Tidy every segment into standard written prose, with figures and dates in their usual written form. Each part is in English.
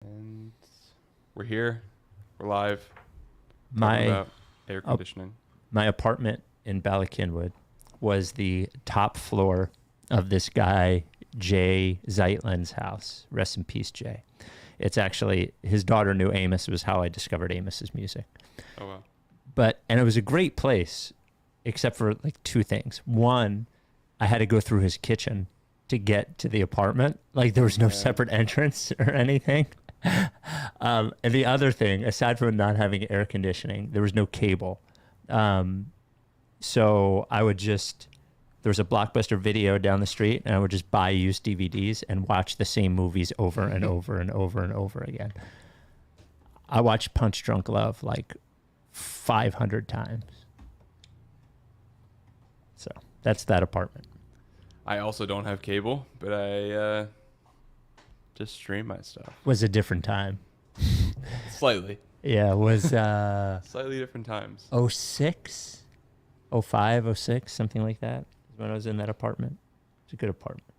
And we're here. We're live. Talking My about air conditioning. my apartment in Ballackinwood was the top floor of this guy Jay Zeitlin's house. Rest in peace, Jay. It's actually his daughter knew Amos. It was how I discovered Amos's music. Oh wow. And it was a great place, except for like two things. One, I had to go through his kitchen to get to the apartment. Like there was no separate entrance or anything. And the other thing, aside from not having air conditioning, there was no cable. So I would there was a Blockbuster Video down the street, and I would just buy used DVDs and watch the same movies over and over and over and over again. I watched Punch Drunk Love like 500 times. So that's that apartment. I also don't have cable, but I just stream my stuff. Was a different time. Slightly. Yeah, it was Slightly different times. 06, 05, 06, something like that is when I was in that apartment. It's a good apartment.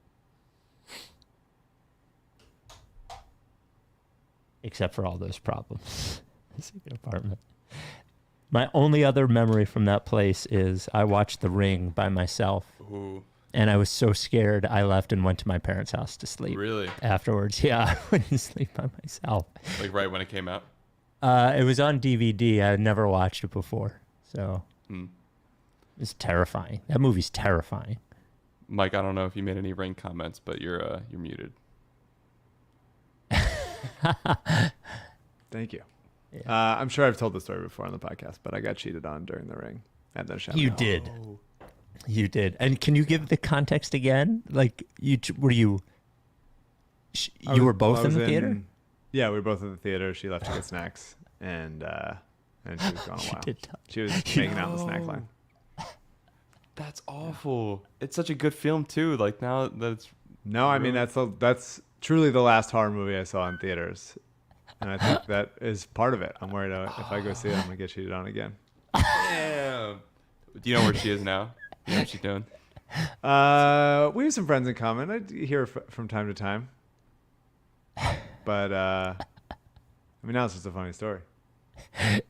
Except for all those problems. It's a good apartment. My only other memory from that place is I watched The Ring by myself. Ooh. And I was so scared I left and went to my parents' house to sleep. Really? Afterwards. Yeah, I wouldn't sleep by myself. Like right when it came out? It was on DVD. I had never watched it before. So it's terrifying. That movie's terrifying. Mike, I don't know if you made any Ring comments, but you're muted. Thank you. Yeah. I'm sure I've told the story before on the podcast, but I got cheated on during the ring at the show. You did. You did. And can you give the context again? Like, were you were both in the theater? Yeah, we were both in the theater. She left to get snacks, and she was gone a while. She was making out in the snack line. That's awful. It's such a good film too. Like now that's No, I mean that's truly the last horror movie I saw in theaters, and I think that is part of it. I'm worried if I go see it, I'm gonna get cheated on again. damn. Do you know where she is now? You know what she's doing? We have some friends in common. I hear her from time to time. But I mean, now it's just a funny story.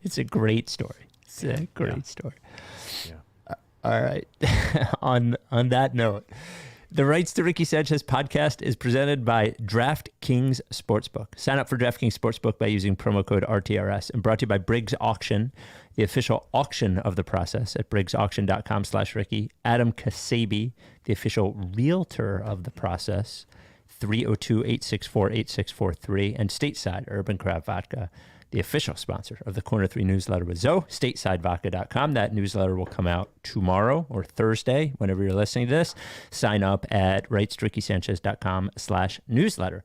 It's a great story. It's a great story. Yeah. All right. On that note, the Rights to Ricky Sanchez podcast is presented by DraftKings Sportsbook. Sign up for DraftKings Sportsbook by using promo code RTRS, and brought to you by Briggs Auction, the official auction of the process at briggsauction.com/Ricky. Adam Ksebe, the official realtor of the process, 302-864-8643, and Stateside Urban Craft Vodka, the official sponsor of the Corner 3 newsletter with Zoe, statesidevodka.com. That newsletter will come out tomorrow or Thursday, whenever you're listening to this. Sign up at rightstrickysanchez.com/newsletter.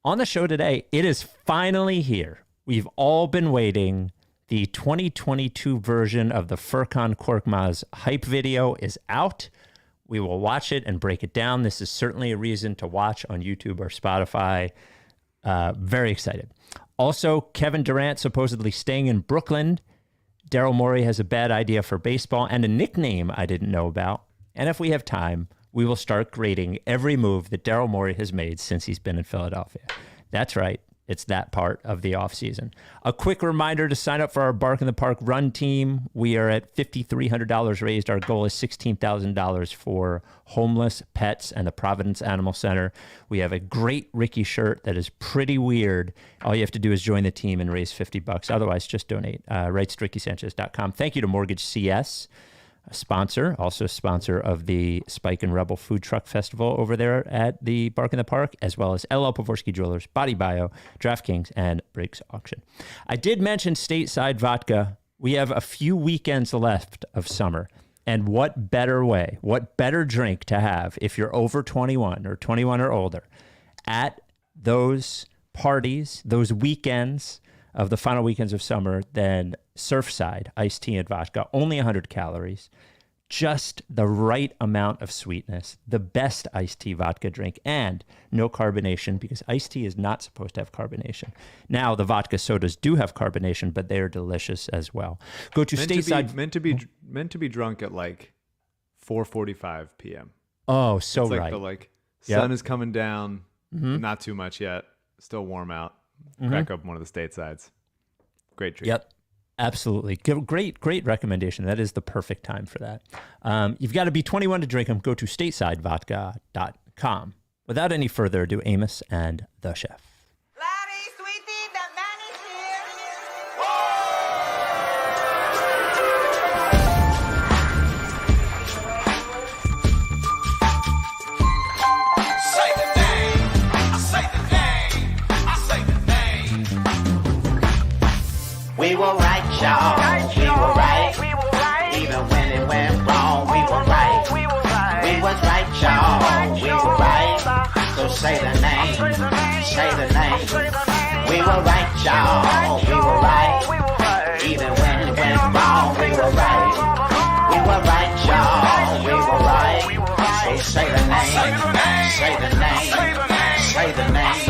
On the show today, it is finally here. We've all been waiting. The 2022 version of the Furkan Korkmaz hype video is out. We will watch it and break it down. This is certainly a reason to watch on YouTube or Spotify. Very excited. Also, Kevin Durant supposedly staying in Brooklyn. Daryl Morey has a bad idea for baseball and a nickname I didn't know about. And if we have time, we will start grading every move that Daryl Morey has made since he's been in Philadelphia. That's right. It's that part of the offseason. A quick reminder to sign up for our Bark in the Park run team. We are at $5,300 raised. Our goal is $16,000 for homeless pets and the Providence Animal Center. We have a great Ricky shirt that is pretty weird. All you have to do is join the team and raise $50. Otherwise, just donate. RightsToRickySanchez.com. Thank you to Mortgage CS, a sponsor, also a sponsor of the Spike and Rebel Food Truck Festival over there at the Bark in the Park, as well as LL Pavorsky Jewelers, Body Bio, DraftKings, and Briggs Auction. I did mention Stateside Vodka. We have a few weekends left of summer, and what better way, what better drink to have if you're over 21 or 21 or older at those parties, those weekends of the final weekends of summer than Surfside iced tea and vodka. Only 100 calories, just the right amount of sweetness, the best iced tea vodka drink, and no carbonation, because iced tea is not supposed to have carbonation. Now, the vodka sodas do have carbonation, but they are delicious as well. Go to Stateside. Meant to be drunk at like 4:45 p.m. Oh, so it's like right. The sun is coming down, not too much yet, still warm out. crack open one of the statesides. Great treat. Yep. Absolutely. Great recommendation. That is the perfect time for that. You've got to be 21 to drink them. Go to statesidevodka.com. Without any further ado, Amos and the chef. We were right, y'all. We were right. Even when it went wrong, we were right. We was right, y'all. We were right. So say the name. Say the name. We were right, y'all. We were right. Even when it went wrong, we were right. We were right, y'all. We were right. So say the name. Say the name. Say the name.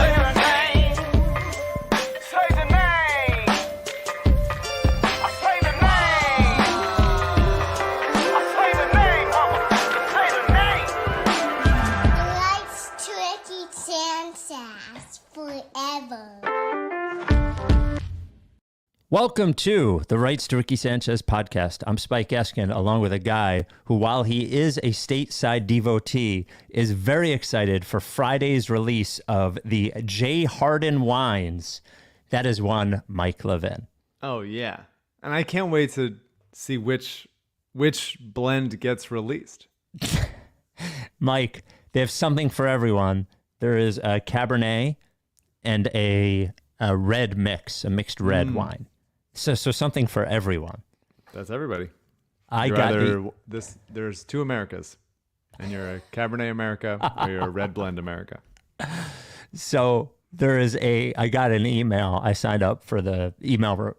Welcome to the Rights to Ricky Sanchez podcast. I'm Spike Eskin, along with a guy who, while he is a stateside devotee, is very excited for Friday's release of the J. Harden wines. That is one Mike Levin. Oh, yeah. And I can't wait to see which blend gets released. Mike, they have something for everyone. There is a Cabernet and a red mix, a mixed red wine. So something for everyone. That's everybody. There's two Americas, and you're a Cabernet America or you're a red blend America. So I got an email. I signed up for the email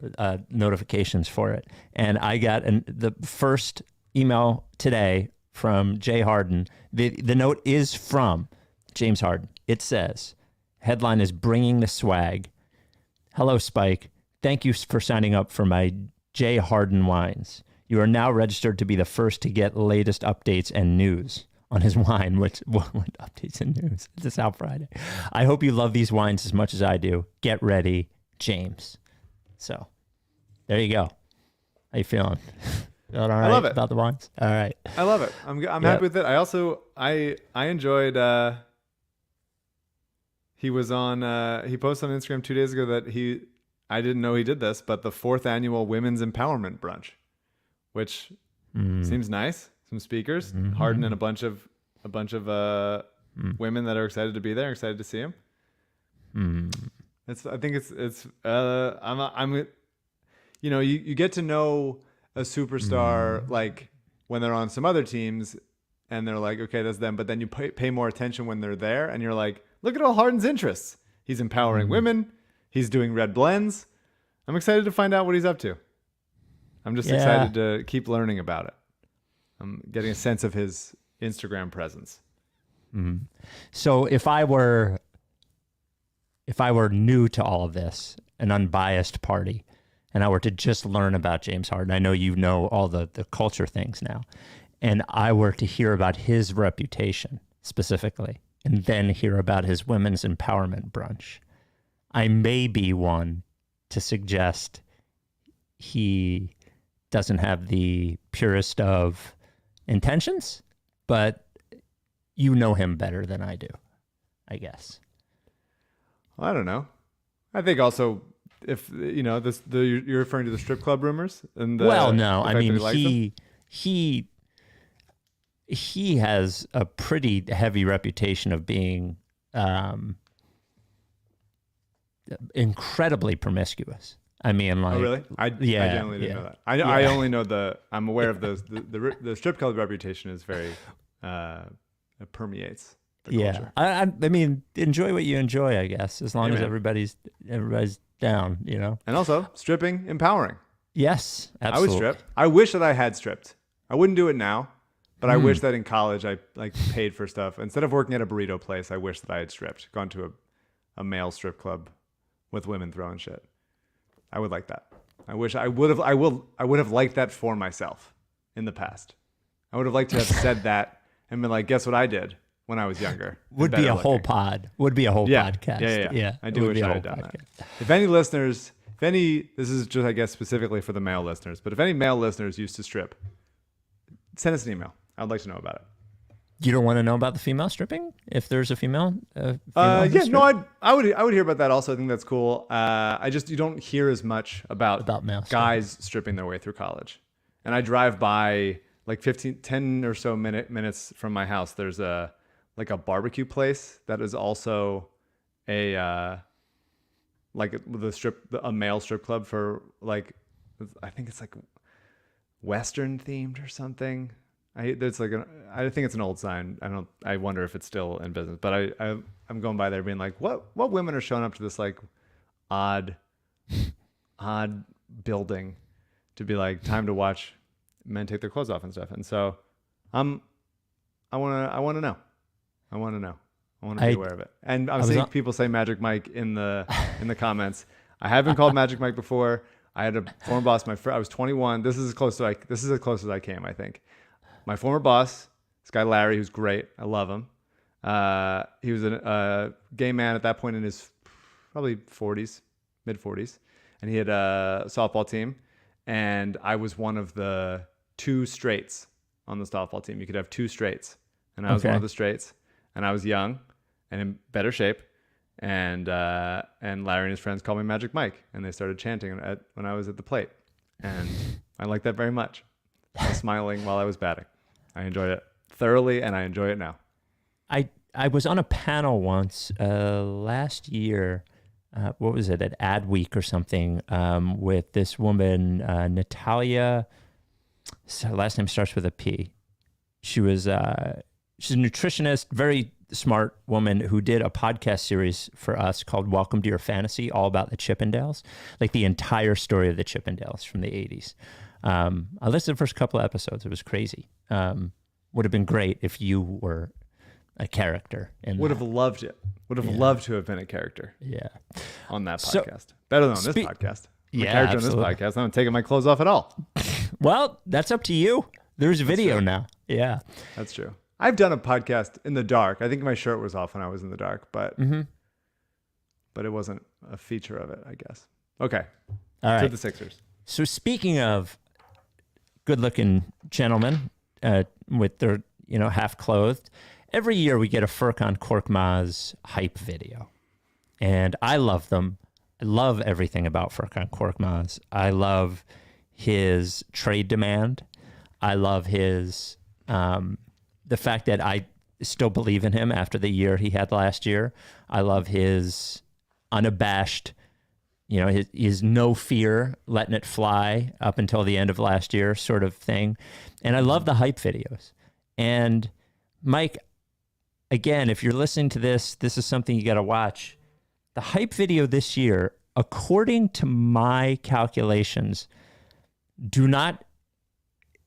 notifications for it, and I got the first email today from Jay Harden. The note is from James Harden. It says, headline is "Bringing the Swag." Hello, Spike. Thank you for signing up for my J. Harden wines. You are now registered to be the first to get latest updates and news on his wine, what updates and news. It's out Friday. I hope you love these wines as much as I do. Get ready, James. So there you go. How you feeling? Feeling all right? I love it. About the wines? All right. I love it. I'm happy with it. I also, I enjoyed, he was on, he posted on Instagram 2 days ago that I didn't know he did this, but the 4th annual Women's Empowerment Brunch, which seems nice. Some speakers, Harden and a bunch of women that are excited to be there, excited to see him. I think you get to know a superstar like when they're on some other teams and they're like, okay, that's them. But then you pay more attention when they're there and you're like, look at all Harden's interests. He's empowering women. He's doing red blends. I'm excited to find out what he's up to. I'm just excited to keep learning about it. I'm getting a sense of his Instagram presence. Mm-hmm. So if I were new to all of this, an unbiased party, and I were to just learn about James Harden, I know you know all the culture things now, and I were to hear about his reputation specifically, and then hear about his women's empowerment brunch, I may be one to suggest he doesn't have the purest of intentions, but you know him better than I do, I guess. I don't know. I think also if you're referring to the strip club rumors and well, no, I mean he has a pretty heavy reputation of being incredibly promiscuous. I mean, like, oh really? I generally didn't know that. I only know I'm aware of the strip club reputation is very it permeates the culture. I mean, enjoy what you enjoy, I guess, as long as everybody's down, you know. And also, stripping, empowering. Yes, absolutely. I would strip. I wish that I had stripped. I wouldn't do it now, but I wish that in college I paid for stuff instead of working at a burrito place. I wish that I had stripped, gone to a male strip club with women throwing shit. I would like that. I wish I would have liked that for myself in the past. I would have liked to have said that and been like, guess what I did when I was younger. Would be a whole pod. Would be a whole podcast. Yeah. I do wish I had done that. If any listeners, this is just, I guess, specifically for the male listeners, but if any male listeners used to strip, send us an email. I'd like to know about it. You don't want to know about the female stripping? If there's a female? I would hear about that also. I think that's cool. You don't hear as much about male guys stripping their way through college. And I drive by like 10 or so minutes from my house. There's a barbecue place that is also a male strip club for like, I think it's like Western themed or something. I think it's an old sign. I wonder if it's still in business, but I'm going by there being like, what women are showing up to this like odd building to be like, time to watch men take their clothes off and stuff. And so I want to know. I want to be aware of it. And I'm seeing people say Magic Mike in the comments. I have been called Magic Mike before. I had a former boss. I was 21. This is as close as I came, I think. My former boss, this guy Larry, who's great. I love him. He was a gay man at that point in his probably 40s, mid 40s, and he had a softball team. And I was one of the 2 straights on the softball team. You could have 2 straights, and I was one of the straights. And I was young and in better shape. And Larry and his friends called me Magic Mike, and they started chanting when I was at the plate. And I liked that very much. I was smiling while I was batting. I enjoyed it thoroughly, and I enjoy it now. I was on a panel once last year. What was it, at Adweek or something, with this woman, Natalia. Her last name starts with a P. She's a nutritionist, very smart woman who did a podcast series for us called Welcome to Your Fantasy, all about the Chippendales, like the entire story of the Chippendales from the 80s. I listened to the first couple of episodes. It was crazy. Would have been great if you were a character. Would have loved it. Would have loved to have been a character. Yeah. On that podcast. Better than on this podcast. I'm a character absolutely. on this podcast. I'm not taking my clothes off at all. Well, that's up to you. There's video now. Yeah. That's true. I've done a podcast in the dark. I think my shirt was off when I was in the dark, but it wasn't a feature of it, I guess. Okay. All right. To the Sixers. So speaking of good-looking gentlemen with their, half clothed, every year we get a Furkan Korkmaz hype video, and I love them. I love everything about Furkan Korkmaz. I love his trade demand. I love his the fact that I still believe in him after the year he had last year. I love his unabashed, his no fear, letting it fly up until the end of last year sort of thing. And I love the hype videos. And Mike, again, if you're listening to this is something you got to watch. The hype video this year, according to my calculations,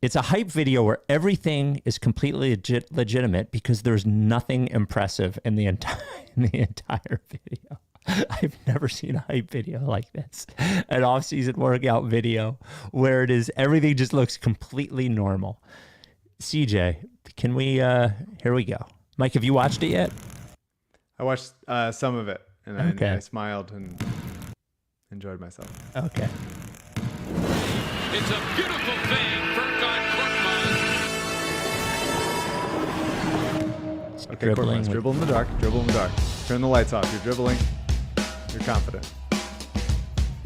it's a hype video where everything is completely legitimate because there's nothing impressive in the entire video. I've never seen a hype video like this, an off-season workout video where everything just looks completely normal. CJ, can we, here we go. Mike, have you watched it yet? I watched some of it, and I smiled and enjoyed myself. Okay. It's a beautiful thing, Furkan Korkmaz. Okay, Korkmaz, dribble in the dark, Turn the lights off. You're dribbling. You're confident.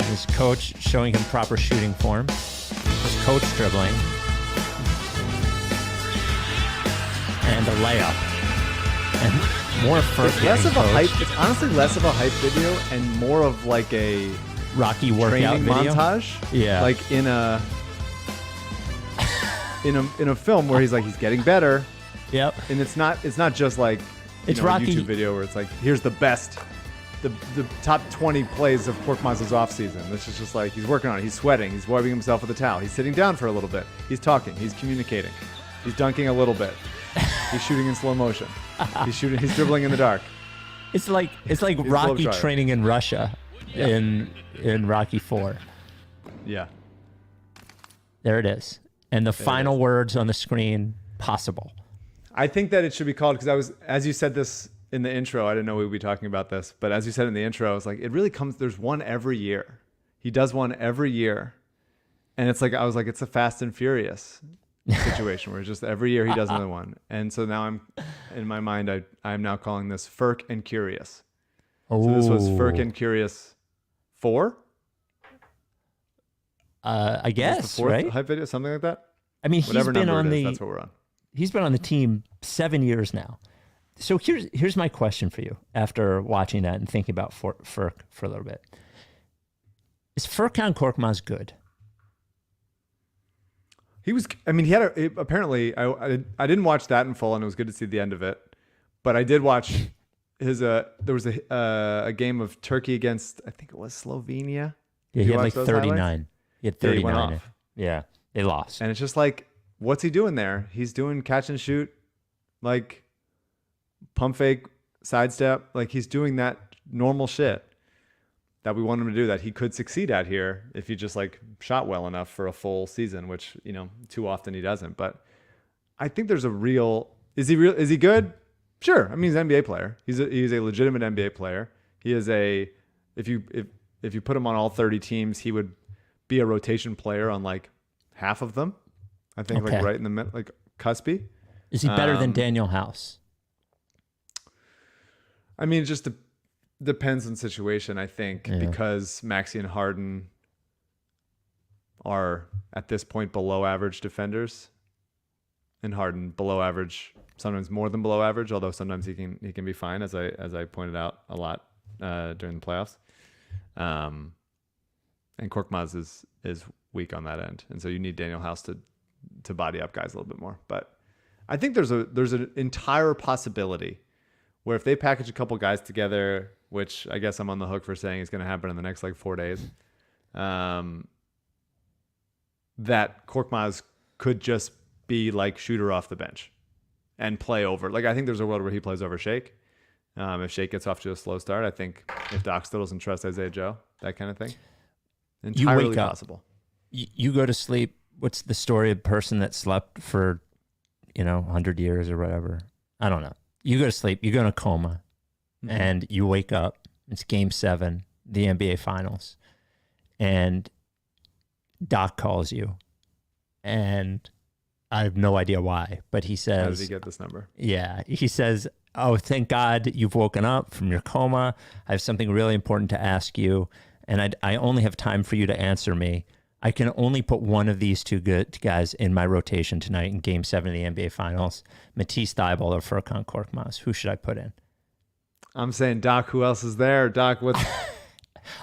His coach showing him proper shooting form. His coach dribbling. And a layup. And more Furkan. It's honestly less of a hype video and more of like a Rocky workout video montage. Yeah. Like in a film where he's getting better. Yep. And it's not just like it's a Rocky YouTube video where it's like, here's the best, the top 20 plays of Korkmaz's offseason. This is just like, he's working on it. He's sweating. He's wiping himself with a towel. He's sitting down for a little bit. He's talking. He's communicating. He's dunking a little bit. He's shooting in slow motion. He's dribbling in the dark. It's like Rocky training in Russia in Rocky 4. Yeah. There it is. And the final words on the screen, possible. I think that it should be called, because as you said this in the intro, I didn't know we would be talking about this, but as you said in the intro, I was like, it really there's one every year. He does one every year. And it's like, I was like, it's a Fast and Furious situation where just every year he does another one. And so now in my mind, I'm now calling this Furk and Curious. So this was Furkan Curious 4? I guess, the 4th right? hype video, something like that. I mean, Whatever number it is, that's what we're on. He's been on the team 7 years now. So here's my question for you after watching that and thinking about Furk for a little bit. Is Furkan Korkmaz good? He was. I mean, he had apparently. I didn't watch that in full, and it was good to see the end of it. But I did watch his. There was a game of Turkey against, I think it was Slovenia. Yeah, he had like 39. Highlights? He had 39. Yeah, he went off. Yeah, they lost. And it's just like, what's he doing there? He's doing catch and shoot, like pump fake, sidestep. Like he's doing that normal shit that we want him to do, that he could succeed at here if he just like shot well enough for a full season, which, you know, too often he doesn't. But I think there's a real, is he good? Sure. I mean, he's an NBA player. He's a legitimate NBA player. He is if you put him on all 30 teams, he would be a rotation player on like half of them. I think like right in the middle, like Ksebe. Is he better than Daniel House? I mean, it just depends on situation, I think, because Maxey and Harden are at this point below average defenders, and Harden below average, sometimes more than below average, although sometimes he can be fine, as I pointed out a lot during the playoffs. And Korkmaz is weak on that end, and so you need Daniel House to body up guys a little bit more. But I think there's an entire possibility where if they package a couple guys together, which I guess I'm on the hook for saying is going to happen in the next like 4 days, that Korkmaz could just be like shooter off the bench and play over. Like, I think there's a world where he plays over Shake. If Shake gets off to a slow start, I think if Doc still doesn't trust Isaiah Joe, that kind of thing. Entirely you wake possible. Up, you go to sleep. What's the story of a person that slept for, 100 years or whatever? I don't know. You go to sleep, you go in a coma, and you wake up. It's Game 7, the NBA Finals, and Doc calls you, and I have no idea why, but he says... How did he get this number? Yeah, he says, "Oh, thank God you've woken up from your coma. I have something really important to ask you, and I only have time for you to answer me. I can only put one of these two good guys in my rotation tonight in Game 7 of the NBA Finals, Matisse Thybulle or Furkan Korkmaz. Who should I put in?" I'm saying, Doc, who else is there? Doc, what's...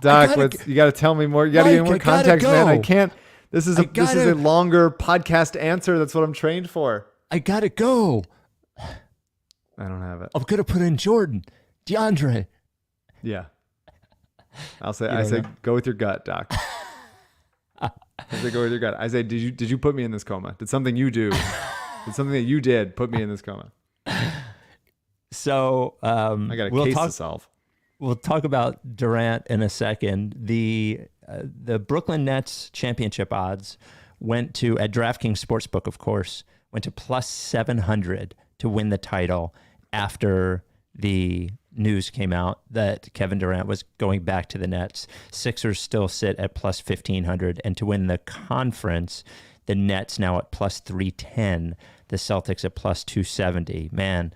Doc, you got to tell me more. You got to give me more context, man. I can't... This is a longer podcast answer. That's what I'm trained for. I got to go. I don't have it. I'm going to put in Jordan, DeAndre. Yeah. I say, go with your gut, Doc. I say, go with your gut. I say, did you put me in this coma? Did something you do? Did something that you did put me in this coma? So I got a case to solve. We'll talk about Durant in a second. The Brooklyn Nets championship odds went to, at DraftKings Sportsbook, of course, went to plus 700 to win the title after the news came out that Kevin Durant was going back to the Nets. Sixers still sit at plus 1,500. And to win the conference, the Nets now at plus 310, the Celtics at plus 270. Man,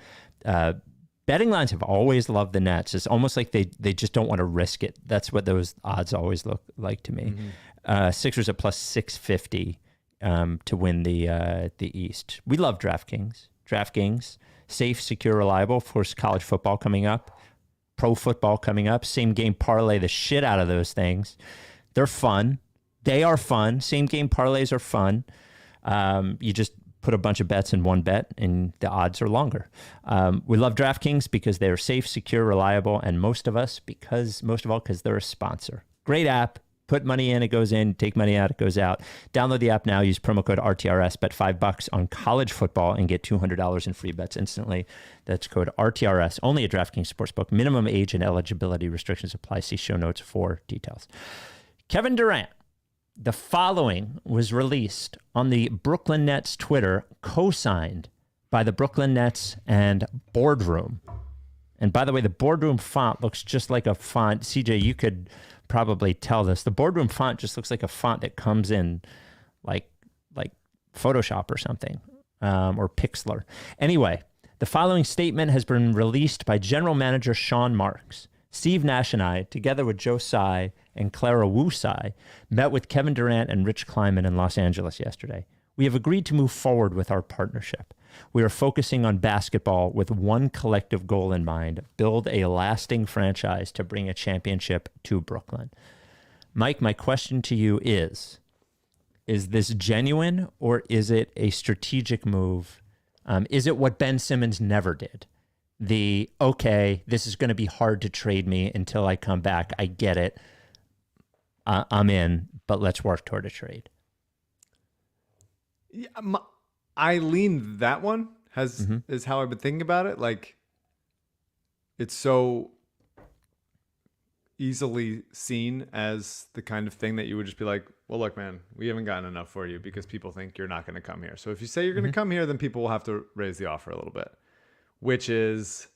betting lines have always loved the Nets. It's almost like they just don't want to risk it. That's what those odds always look like to me. Mm-hmm. Sixers at plus 650 to win the East. We love DraftKings. DraftKings, safe, secure, reliable. Of course, college football coming up, pro football coming up. Same game parlay the shit out of those things. They're fun. They are fun. Same game parlays are fun. You just put a bunch of bets in one bet and the odds are longer. We love DraftKings because they're safe, secure, reliable, and most of all because they're a sponsor. Great app. Put money in, it goes in. Take money out, it goes out. Download the app now. Use promo code RTRS. Bet $5 on college football and get $200 in free bets instantly. That's code RTRS. Only at DraftKings Sportsbook. Minimum age and eligibility restrictions apply. See show notes for details. Kevin Durant. The following was released on the Brooklyn Nets Twitter, co-signed by the Brooklyn Nets and Boardroom. And by the way, the Boardroom font looks just like a font. CJ, you could probably tell this. The Boardroom font just looks like a font that comes in like Photoshop or something, or Pixlr. Anyway, the following statement has been released by General Manager Sean Marks. Steve Nash and I, together with Joe Tsai and Clara Wu Tsai, met with Kevin Durant and Rich Kleiman in Los Angeles yesterday. We have agreed to move forward with our partnership. We are focusing on basketball with one collective goal in mind: build a lasting franchise to bring a championship to Brooklyn. Mike, my question to you is this genuine, or is it a strategic move? Is it what Ben Simmons never did? Okay, this is going to be hard to trade me until I come back. I get it. I'm in, but let's work toward a trade. Yeah, I lean that one is how I've been thinking about it. Like, it's so easily seen as the kind of thing that you would just be like, well, look, man, we haven't gotten enough for you because people think you're not going to come here. So if you say you're going to come here, then people will have to raise the offer a little bit, which is,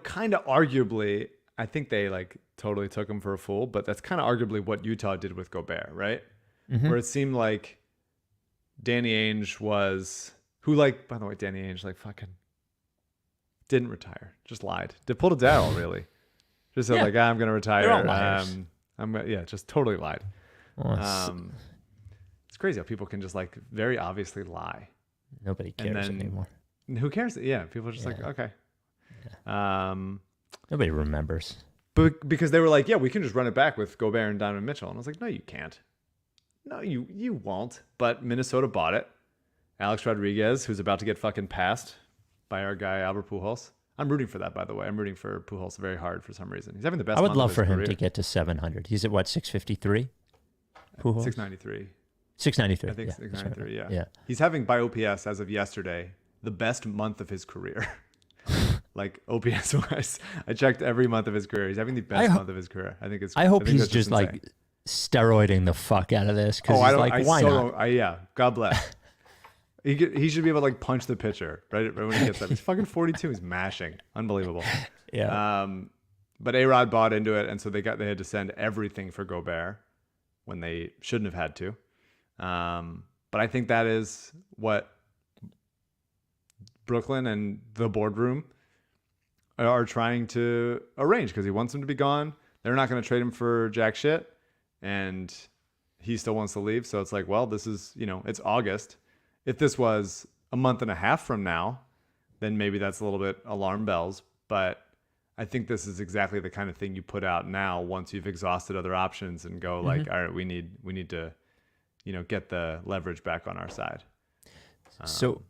kind of arguably, I think they like totally took him for a fool, but that's kind of arguably what Utah did with Gobert, right? Where it seemed like Danny Ainge was, who like, by the way, Danny Ainge like fucking didn't retire, just lied. Did pull to Daryl, really. Just said like, I'm going to retire. They're all liars. Just totally lied. Well, It's crazy how people can just like very obviously lie. nobody cares anymore. Who cares? Yeah, people are just like, okay. Nobody remembers. But because they were like, yeah, we can just run it back with Gobert and Donovan Mitchell. And I was like, no, you can't. No, you won't. But Minnesota bought it. Alex Rodriguez, who's about to get fucking passed by our guy Albert Pujols. I'm rooting for that, by the way. I'm rooting for Pujols very hard for some reason. He's having the best. I would month love of for his him career. to get to 700. He's at what, 653? Pujols? 693. 693. I think Yeah, 693. right. Yeah. He's having by OPS as of yesterday the best month of his career. Like OPS wise, I checked every month of his career. He's having the best month of his career. I hope he's that's just like insane. steroiding the fuck out of this because I he's don't. like, why not? Yeah, God bless. He should be able to like punch the pitcher right when he gets up. He's fucking 42. He's mashing. Unbelievable. Yeah. But A-Rod bought into it, and so they had to send everything for Gobert when they shouldn't have had to. But I think that is what Brooklyn and the boardroom are trying to arrange, because he wants him to be gone. They're not going to trade him for jack shit, and he still wants to leave. So it's like, well, this is, it's August. If this was a month and a half from now, then maybe that's a little bit alarm bells. But I think this is exactly the kind of thing you put out now once you've exhausted other options and go like, all right, we need to, get the leverage back on our side. So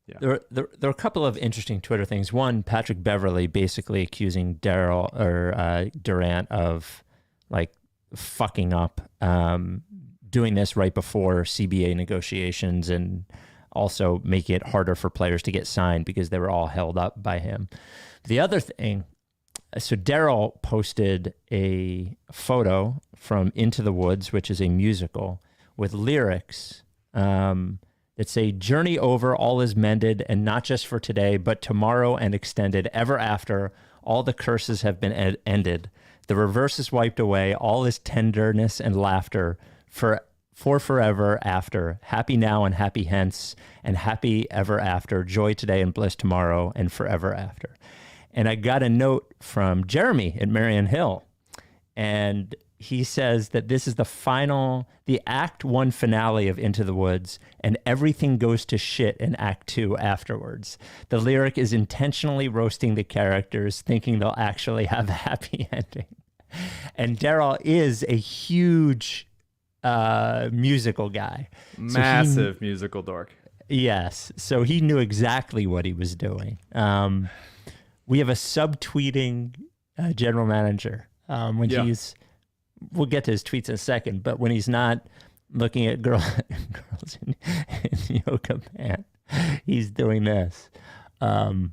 yeah. there are a couple of interesting Twitter things. One, Patrick Beverley basically accusing Durant of like fucking up, doing this right before CBA negotiations and also making it harder for players to get signed because they were all held up by him. The other thing, so Daryl posted a photo from Into the Woods, which is a musical, with lyrics that say, "Journey over, all is mended, and not just for today, but tomorrow and extended, ever after. All the curses have been ended. The reverse is wiped away. All is tenderness and laughter for forever after. Happy now and happy hence, and happy ever after. Joy today and bliss tomorrow and forever after." And I got a note from Jeremy at Marion Hill, and he says that this is the Act 1 finale of Into the Woods, and everything goes to shit in Act 2 afterwards. The lyric is intentionally roasting the characters, thinking they'll actually have a happy ending. And Daryl is a huge musical guy. Massive musical dork. Yes. So he knew exactly what he was doing. We have a subtweeting general manager he's... We'll get to his tweets in a second, but when he's not looking at girls in yoga pants, he's doing this. Well,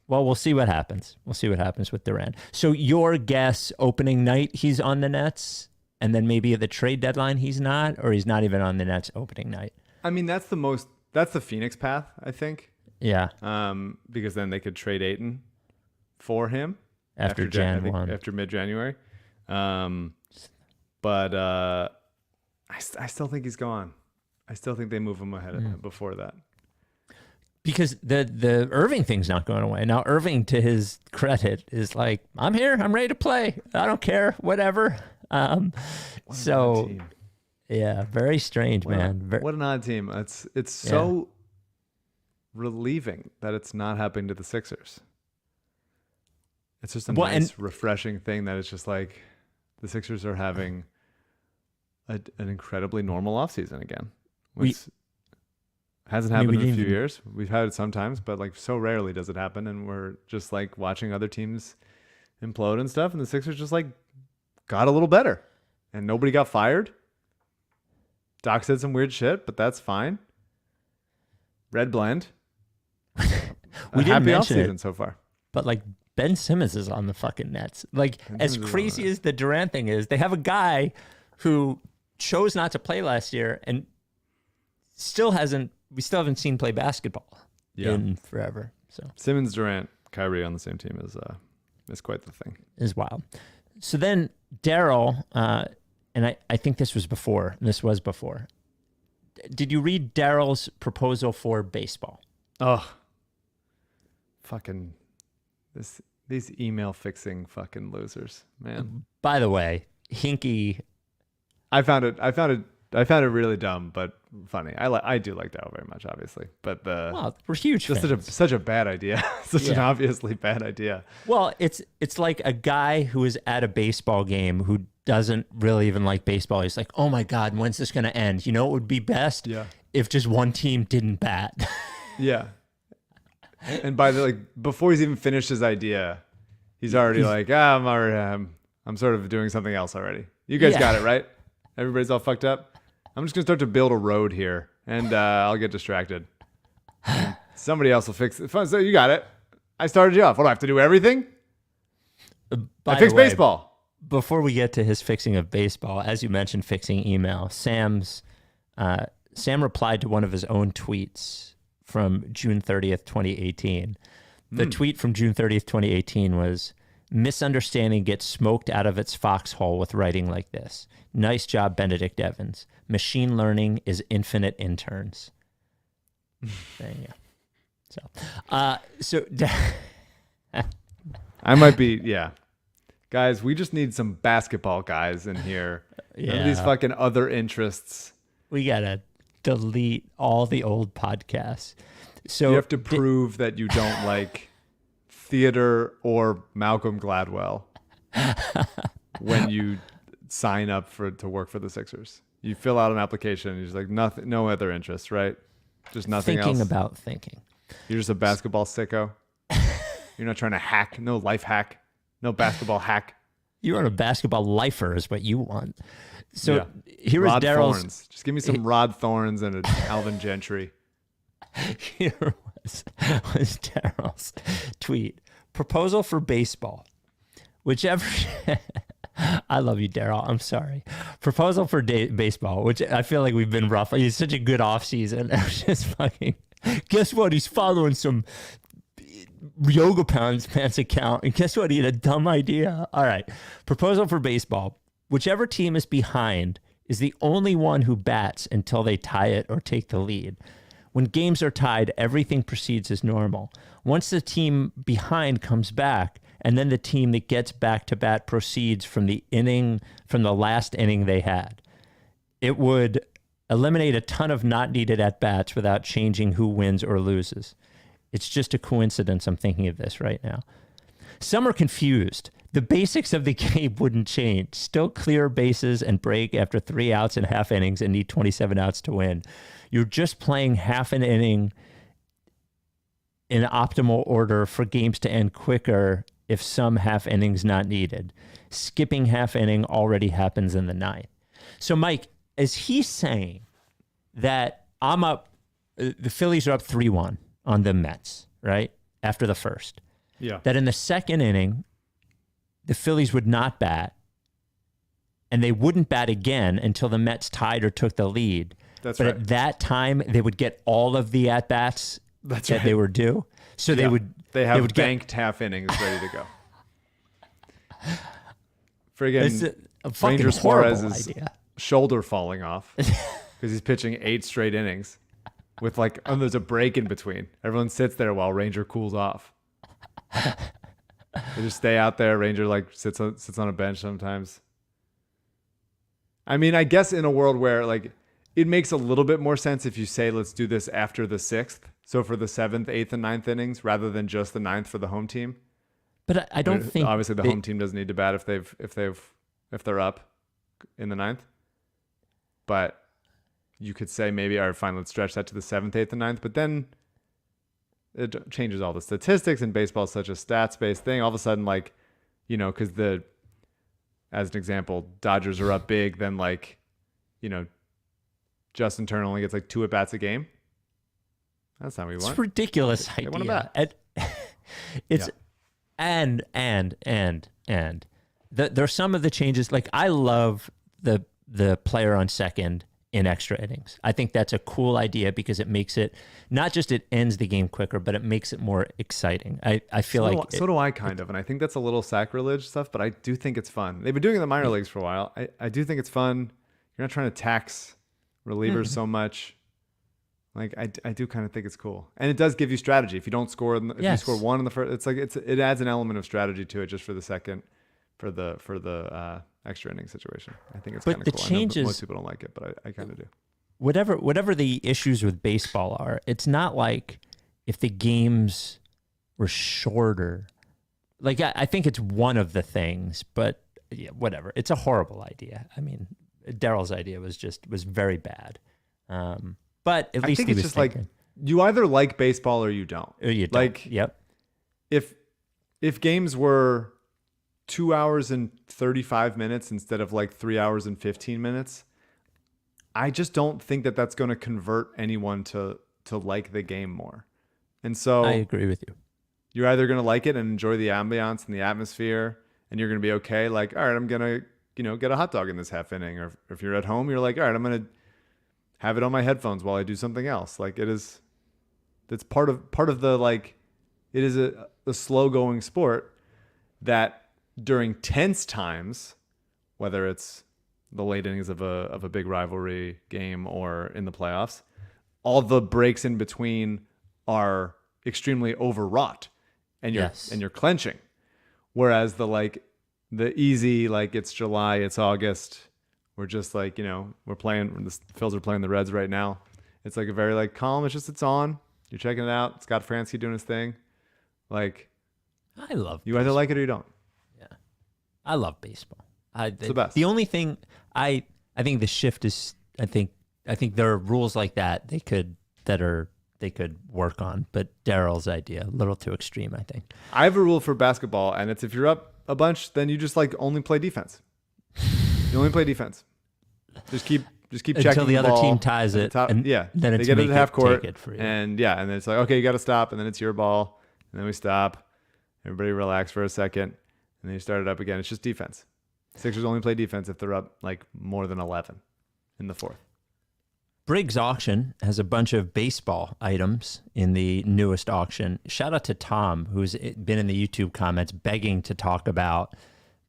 we'll see what happens. We'll see what happens with Durant. So your guess, opening night, he's on the Nets, and then maybe at the trade deadline he's not, or he's not even on the Nets opening night? I mean, that's the most that's the Phoenix path, I think. Yeah. Because then they could trade Ayton for him After Jan 1. after mid-January. But I still think he's gone. I still think they move him ahead before that. Because the Irving thing's not going away. Now, Irving, to his credit, is like, I'm here. I'm ready to play. I don't care. Whatever. So, yeah, very strange, man. What an odd team. It's so relieving that it's not happening to the Sixers. It's just a nice, refreshing thing that it's just like the Sixers are having an incredibly normal offseason again. Which hasn't happened in a few years. We've had it sometimes, but like so rarely does it happen. And we're just like watching other teams implode and stuff. And the Sixers just like got a little better. And nobody got fired. Doc said some weird shit, but that's fine. Red blend. We didn't mention it so far. But like Ben Simmons is on the fucking Nets. Like as crazy as the Durant thing is, they have a guy who chose not to play last year and we still haven't seen play basketball in forever. So Simmons, Durant, Kyrie on the same team is quite the thing. Is wild. So then Daryl, and I think this was before. Did you read Daryl's proposal for baseball? Oh, fucking these email fixing fucking losers, man. By the way, Hinkie. I found it really dumb, but funny. I do like Daryl very much, obviously, but we're huge fans. Such a bad idea, an obviously bad idea. Well, it's like a guy who is at a baseball game who doesn't really even like baseball. He's like, oh my God, when's this going to end? You know, it would be best if just one team didn't bat. Yeah. And before he's even finished his idea, he's already like, I'm sort of doing something else already. You guys got it, right? Everybody's all fucked up. I'm just going to start to build a road here, and I'll get distracted. Somebody else will fix it. So you got it. I started you off. What do I have to do? Everything? I fix baseball. Before we get to his fixing of baseball, as you mentioned, fixing email, Sam replied to one of his own tweets from June 30th, 2018. The tweet from June 30th, 2018 was, misunderstanding gets smoked out of its foxhole with writing like this. Nice job, Benedict Evans. Machine learning is infinite interns. There you go. So I might be, guys, we just need some basketball guys in here. None of these fucking other interests. We got to delete all the old podcasts. So you have to prove that you don't like theater or Malcolm Gladwell when you sign up to work for the Sixers. You fill out an application and you're just like, nothing, no other interests, right? Just nothing thinking else. About thinking. You're just a basketball sicko. You're not trying to hack. No life hack. No basketball hack. You want a basketball lifer is what you want. So here was Daryl's. Thorns. Just give me some Rod Thorns and an Alvin Gentry. Here was Daryl's tweet. Proposal for baseball. Whichever... I love you, Daryl. I'm sorry. Proposal for baseball, which I feel like we've been rough. It's such a good offseason. I was just fucking... Guess what? He's following some yoga pants account. And guess what? He had a dumb idea. All right. Proposal for baseball. Whichever team is behind is the only one who bats until they tie it or take the lead. When games are tied, everything proceeds as normal. Once the team behind comes back, and then the team that gets back to bat proceeds from the last inning they had. It would eliminate a ton of not needed at-bats without changing who wins or loses. It's just a coincidence I'm thinking of this right now. Some are confused. The basics of the game wouldn't change. Still clear bases and break after 3 outs in half innings and need 27 outs to win. You're just playing half an inning in optimal order for games to end quicker if some half innings not needed. Skipping half inning already happens in the ninth. So, Mike, is he saying that I'm up, the Phillies are up 3-1 on the Mets, right? After the first. Yeah. That in the second inning, the Phillies would not bat, and they wouldn't bat again until the Mets tied or took the lead. That's but right. at that time, they would get all of the at bats That's that right. they were due. So Yeah. They have would banked half innings ready to go. It's Friggin' a fucking Ranger horrible Suarez's idea. shoulder falling off because he's pitching 8 straight innings with there's a break in between. Everyone sits there while Ranger cools off. They just stay out there. Ranger sits on a bench sometimes. I mean, I guess in a world where it makes a little bit more sense if you say let's do this after the 6th. So for the 7th, 8th, and 9th innings rather than just the 9th for the home team. But I don't think obviously the home team doesn't need to bat if they're up in the 9th. But you could say maybe, all right, fine, let's stretch that to the 7th, 8th, and 9th. But then it changes all the statistics, and baseball is such a stats-based thing. All of a sudden, because as an example, Dodgers are up big, then Justin Turner only gets 2 at-bats a game. That's not what we it's want. a ridiculous They want to idea. bat. It's and there's some of the changes. I love the player on second in extra innings. I think that's a cool idea because it makes it not just it ends the game quicker, but it makes it more exciting. I feel So do I kind of, and I think that's a little sacrilege stuff, but I do think it's fun. They've been doing it in the minor leagues for a while. I do think it's fun. You're not trying to tax relievers so much. I do kind of think it's cool, and it does give you strategy. If you don't score, if you score 1 in the first, it adds an element of strategy to it just for the second, for the extra inning situation. I think it's kind of cool. Changes, I know most people don't like it, but I kind of do. Whatever the issues with baseball are, it's not like if the games were shorter. I think it's one of the things, but yeah, whatever. It's a horrible idea. I mean, Daryl's idea was very bad. But at least I think he it's was just thinking. You either like baseball or you don't. Or you don't. Yep. If games were 2 hours and 35 minutes instead of 3 hours and 15 minutes, I just don't think that that's going to convert anyone to like the game more. And so I agree with you. You're either going to like it and enjoy the ambiance and the atmosphere, and you're going to be okay. All right, I'm going to, get a hot dog in this half inning. Or if you're at home, you're like, all right, I'm going to have it on my headphones while I do something else. That's part of the, it is a slow going sport that during tense times, whether it's the late innings of a big rivalry game or in the playoffs, all the breaks in between are extremely overwrought and you're clenching. Whereas the easy, it's July, it's August, we're just we're playing, the Phils are playing the Reds right now. It's a very calm. It's on. You're checking it out. Scott Fransky doing his thing. I love You either like it or you don't. Yeah. I love baseball. It's the best. The only thing I think the shift is I think there are rules like that they could work on, but Daryl's idea a little too extreme, I think. I have a rule for basketball, and it's if you're up a bunch, then you just only play defense. You only play defense. Just keep checking until the other ball team ties at the it. top. And then it's they get it make at half court, take it for you. and then it's okay, you got to stop, and then it's your ball, and then we stop. Everybody relax for a second, and then you start it up again. It's just defense. Sixers only play defense if they're up more than 11 in the fourth. Briggs Auction has a bunch of baseball items in the newest auction. Shout out to Tom, who's been in the YouTube comments begging to talk about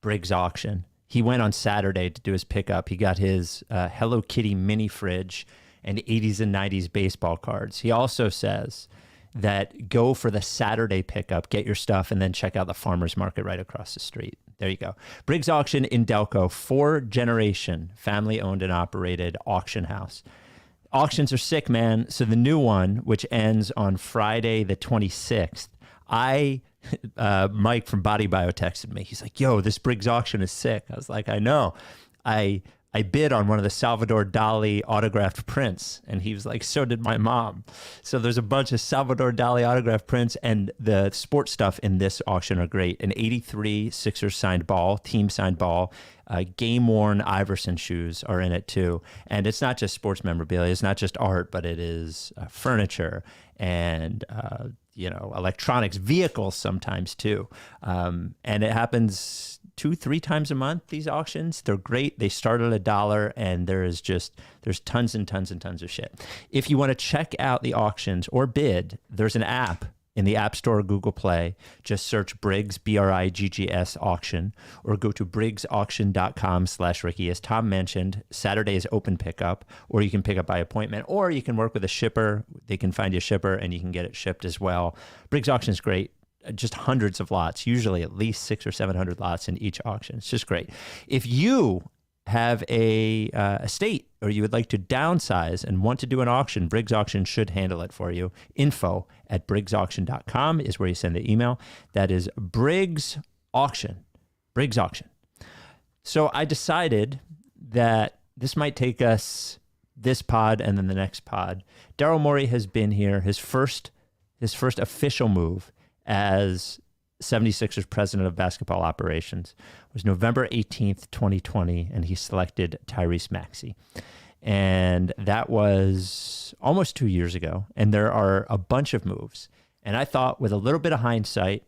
Briggs Auction. He went on Saturday to do his pickup. He got his Hello Kitty mini fridge and 80s and 90s baseball cards. He also says that go for the Saturday pickup, get your stuff, and then check out the farmer's market right across the street. There you go. Briggs Auction in Delco, 4-generation, family-owned and operated auction house. Auctions are sick, man. So the new one, which ends on Friday the 26th, Mike from Body Bio texted me. He's like, yo, this Briggs Auction is sick. I was like, I know. I bid on one of the Salvador Dali autographed prints, and he was like, so did my mom. So there's a bunch of Salvador Dali autographed prints, and the sports stuff in this auction are great. An 83 Sixers signed ball, team signed ball, game-worn Iverson shoes are in it too. And it's not just sports memorabilia, it's not just art, but it is furniture and electronics, vehicles sometimes too. And it happens 2-3 times a month, these auctions. They're great. They start at $1, and there's tons and tons and tons of shit. If you want to check out the auctions or bid, there's an app in the App Store or Google Play. Just search Briggs, Briggs auction, or go to briggsauction.com/Ricky. As Tom mentioned, Saturday is open pickup, or you can pick up by appointment, or you can work with a shipper. They can find you a shipper and you can get it shipped as well. Briggs Auction is great. Just hundreds of lots, usually at least 600 or 700 lots in each auction. It's just great. If you have a estate or you would like to downsize and want to do an auction, Briggs Auction should handle it for you. info@briggsauction.com is where you send the email. That is Briggs Auction. Briggs Auction. So I decided that this might take us this pod and then the next pod. Daryl Morey has been here. His first official move as 76ers president of basketball operations was November 18th, 2020, and he selected Tyrese Maxey. And that was almost 2 years ago. And there are a bunch of moves. And I thought with a little bit of hindsight,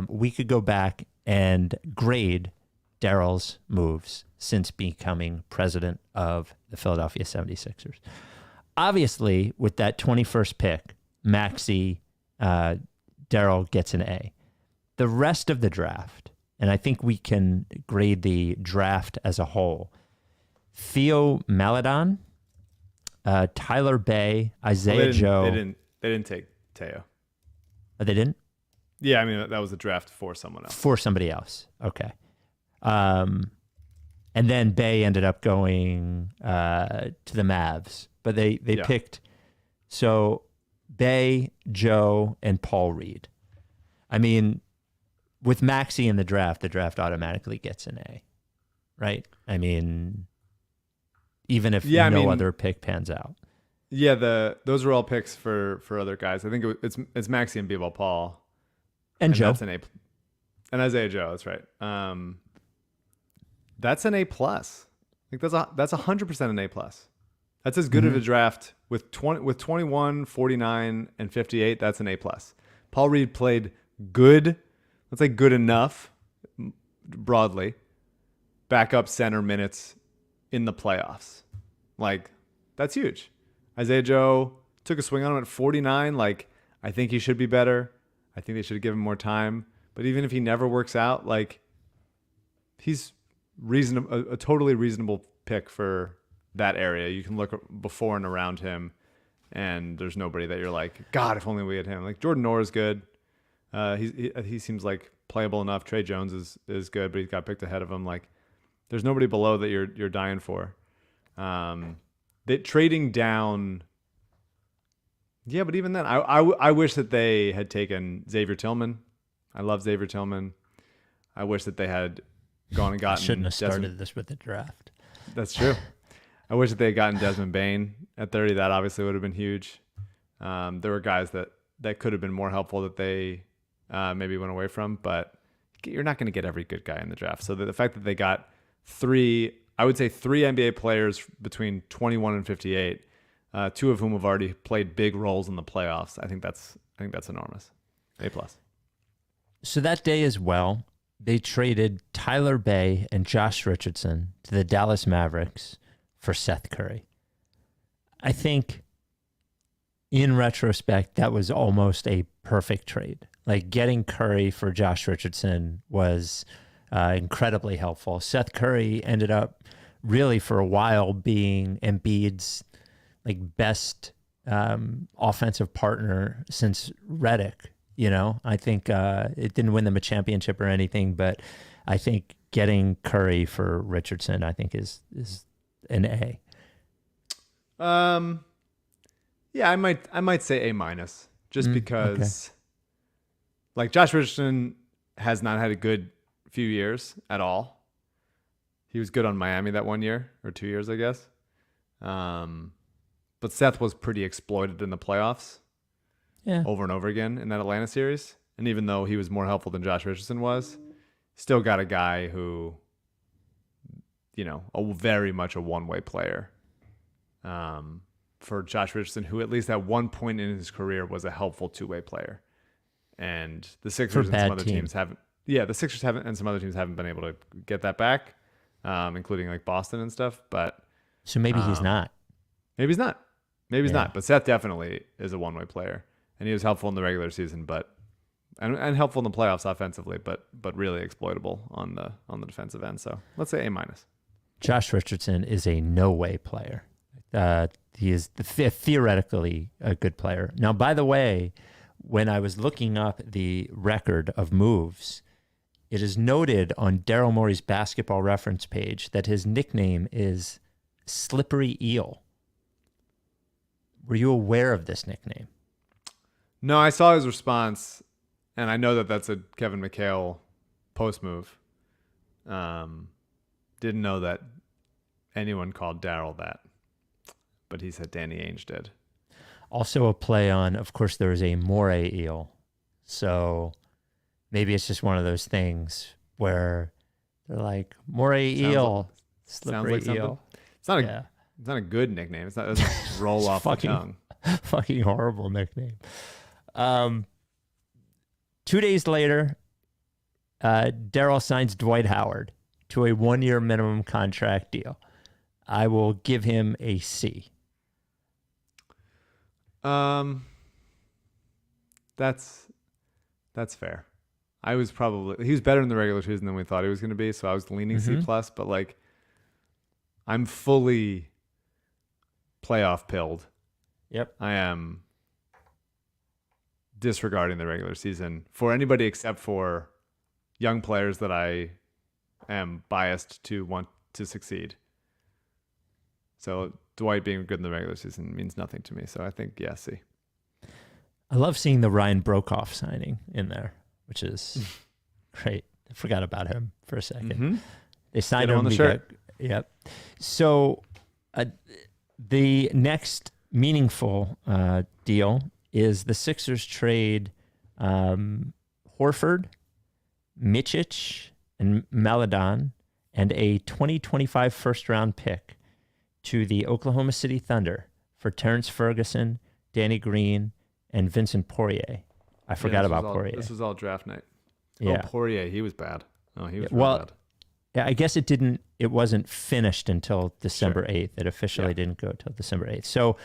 we could go back and grade Daryl's moves since becoming president of the Philadelphia 76ers. Obviously, with that 21st pick, Maxey, Daryl gets an A. The rest of the draft, and I think we can grade the draft as a whole, Theo Maledon, Tyler Bay, Isaiah Joe. They didn't take Teo. Oh, they didn't? Yeah, I mean, that was a draft for someone else. For somebody else. Okay. And then Bay ended up going to the Mavs. But they picked, so Bay, Joe, and Paul Reed. I mean, with Maxey in the draft automatically gets an A, right? I mean, even if no other pick pans out. Yeah, those are all picks for other guys. I think it's Maxey and B-Ball Paul. And Joe. That's an A. And Isaiah Joe, that's right. That's an A+. Like that's 100% an A+. That's as good of a draft with 21, 49, and 58. That's an A+. Paul Reed played good. Let's say good enough, broadly. Backup center minutes in the playoffs. Like, that's huge. Isaiah Joe took a swing on him at 49. Like, I think he should be better. I think they should have given him more time. But even if he never works out, like, he's a totally reasonable pick for that area. You can look before and around him, and there's nobody that you're like, God, if only we had him. Like, Jordan Noor is good. He seems like playable enough. Trey Jones is good, but he's got picked ahead of him. Like, there's nobody below that you're dying for. That trading down. Yeah, but even then, I wish that they had taken Xavier Tillman. I love Xavier Tillman. I wish that they had gone and gotten. I shouldn't have started this with the draft. That's true. I wish that they had gotten Desmond Bane at 30. That obviously would have been huge. There were guys that could have been more helpful that they maybe went away from, but you're not going to get every good guy in the draft. So the fact that they got three NBA players between 21 and 58, two of whom have already played big roles in the playoffs, I think that's enormous. A+. So that day as well, they traded Tyler Bay and Josh Richardson to the Dallas Mavericks for Seth Curry. I think in retrospect, that was almost a perfect trade. Like, getting Curry for Josh Richardson was incredibly helpful. Seth Curry ended up really for a while being Embiid's like best offensive partner since Redick. You know, I think it didn't win them a championship or anything, but I think getting Curry for Richardson, I think is an A. Yeah, I might say A- just because like Josh Richardson has not had a good few years at all. He was good on Miami that 1 year or 2 years, I guess. But Seth was pretty exploited in the playoffs. Yeah. Over and over again in that Atlanta series. And even though he was more helpful than Josh Richardson was, still got a guy who, you know, very much a one-way player. For Josh Richardson, who at least at one point in his career was a helpful two-way player. And the Sixers and some other teams haven't. yeah, the Sixers haven't, and some other teams haven't been able to get that back, including like Boston and stuff. But So maybe he's not. maybe he's not. Maybe he's Yeah. not. But Seth definitely is a one-way player, and he was helpful in the regular season, but and helpful in the playoffs offensively, but really exploitable on the defensive end. So let's say A-. Josh Richardson is a no-way player. He is theoretically a good player. Now, by the way, when I was looking up the record of moves, it is noted on Daryl Morey's basketball reference page that his nickname is Slippery Eel. Were you aware of this nickname? No, I saw his response, and I know that that's a Kevin McHale post move. Didn't know that anyone called Daryl that, but he said Danny Ainge did. Also a play on, of course, there is a Morey eel. So maybe it's just one of those things where they're like, Morey eel, slippery like something. eel. It's not Yeah. it's not a good nickname. It doesn't roll off the tongue. Fucking horrible nickname. 2 days later, Daryl signs Dwight Howard to a 1-year minimum contract deal. I will give him a C. That's fair. He was better in the regular season than we thought he was going to be, so I was leaning C+, but like I'm fully playoff pilled. Yep. I am disregarding the regular season for anybody except for young players that I am biased to want to succeed. So Dwight being good in the regular season means nothing to me. So I think, yeah, C. I love seeing the Ryan Brokoff signing in there, which is great. I forgot about him for a second. They signed Get him him on the we shirt. Yep. So the next meaningful deal is the Sixers trade Horford, Mičić, and Maledon, and a 2025 first-round pick to the Oklahoma City Thunder for Terrence Ferguson, Danny Green, and Vincent Poirier. I forgot about Poirier. This was all draft night. Yeah. Oh, Poirier, he was bad. Oh, he was Well, real bad. Yeah, I guess it wasn't finished until December 8th. It officially didn't go until December 8th. So,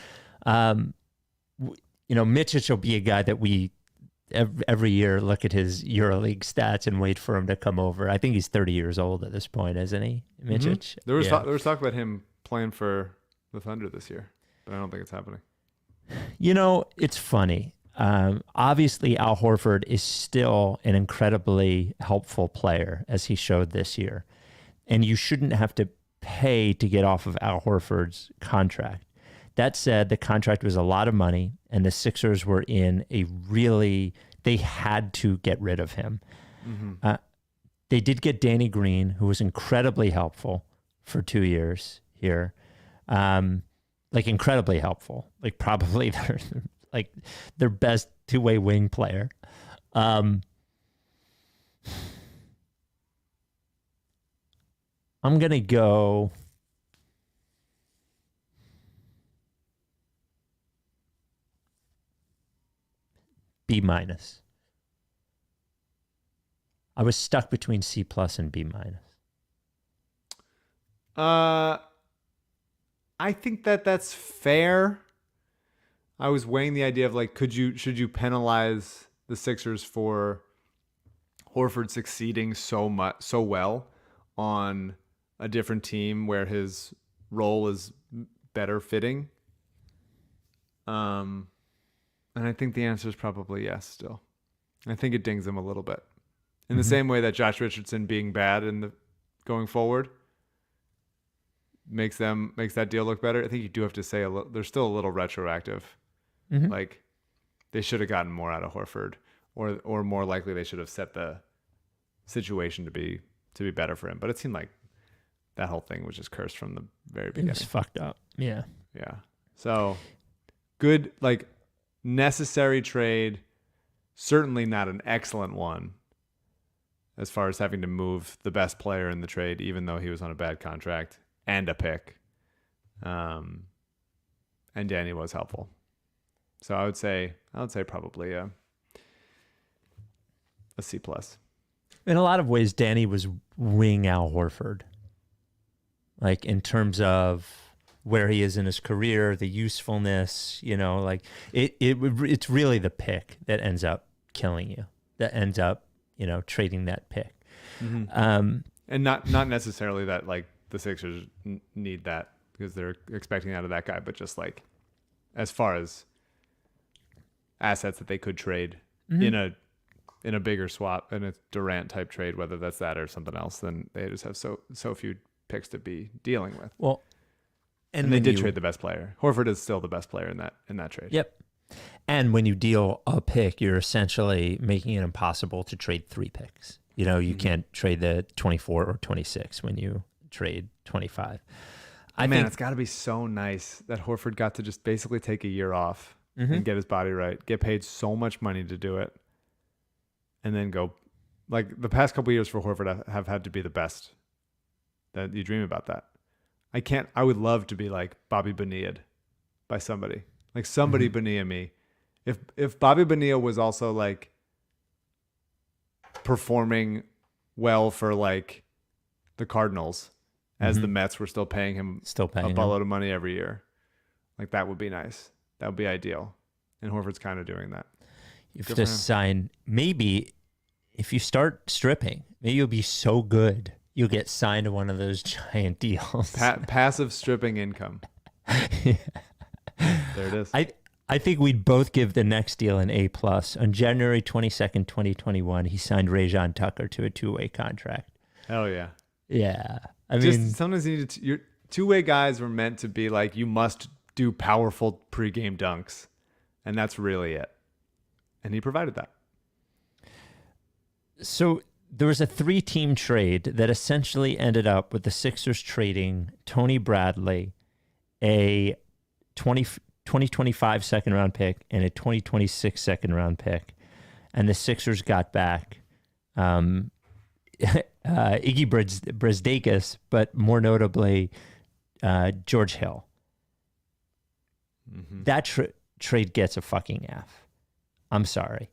Mičić will be a guy that we every year look at his EuroLeague stats and wait for him to come over. I think he's 30 years old at this point, isn't he, Mičić? There was talk about him playing for the Thunder this year, but I don't think it's happening. It's funny. Obviously, Al Horford is still an incredibly helpful player, as he showed this year. And you shouldn't have to pay to get off of Al Horford's contract. That said, the contract was a lot of money, and the Sixers were in they had to get rid of him. They did get Danny Green, who was incredibly helpful for 2 years here. Incredibly helpful. Probably their best two-way wing player. I'm going to go B-. I was stuck between C+ and B-. I think that's fair. I was weighing the idea of should you penalize the Sixers for Horford succeeding so well on a different team where his role is better fitting? And I think the answer is probably yes still. I think it dings him a little bit. In the same way that Josh Richardson being bad going forward makes that deal look better. I think you do have to say there's still a little retroactive. Like they should have gotten more out of Horford, or more likely they should have set the situation to be better for him. But it seemed like that whole thing was just cursed from the very beginning. It was fucked up. Yeah. Yeah. So good, necessary trade. Certainly not an excellent one as far as having to move the best player in the trade, even though he was on a bad contract and a pick. And Danny was helpful. So I would say probably a C+. In a lot of ways, Danny was wing Al Horford. Like in terms of where he is in his career, the usefulness, like it's really the pick that ends up killing you, that ends up, trading that pick. Mm-hmm. And not necessarily that like the Sixers need that because they're expecting out of that guy, but just like as far as assets that they could trade in a bigger swap, in a Durant type trade, whether that's that or something else, then they just have so few picks to be dealing with. Well, and they did trade the best player. Horford is still the best player in that trade. Yep. And when you deal a pick, you're essentially making it impossible to trade 3 picks. You can't trade the 24 or 26 when you trade 25. I think it's got to be so nice that Horford got to just basically take a year off and get his body right, get paid so much money to do it, and then go. Like the past couple of years for Horford have had to be the best. That you dream about that. I would love to be like Bobby Bonilla'd by somebody. Like somebody Bonilla me. If Bobby Bonilla was also like performing well for like the Cardinals as the Mets were still paying him a buttload of money every year. Like that would be nice. That would be ideal. And Horford's kind of doing that. You have to sign, maybe if you start stripping, maybe you'll be so good you'll get signed to one of those giant deals. Passive stripping income. Yeah. There it is. I think we'd both give the next deal an A+. On January 22nd, 2021, he signed Rajon Tucker to a 2-way contract. Hell yeah. Yeah. I mean, sometimes you need to, your 2-way guys were meant to be like, you must do powerful pregame dunks. And that's really it. And he provided that. So there was a 3-team trade that essentially ended up with the Sixers trading Tony Bradley, a 2025 second-round pick, and a 2026 second-round pick. And the Sixers got back Iggy Brzdakis, but more notably, George Hill. Mm-hmm. That trade gets a fucking F. I'm sorry.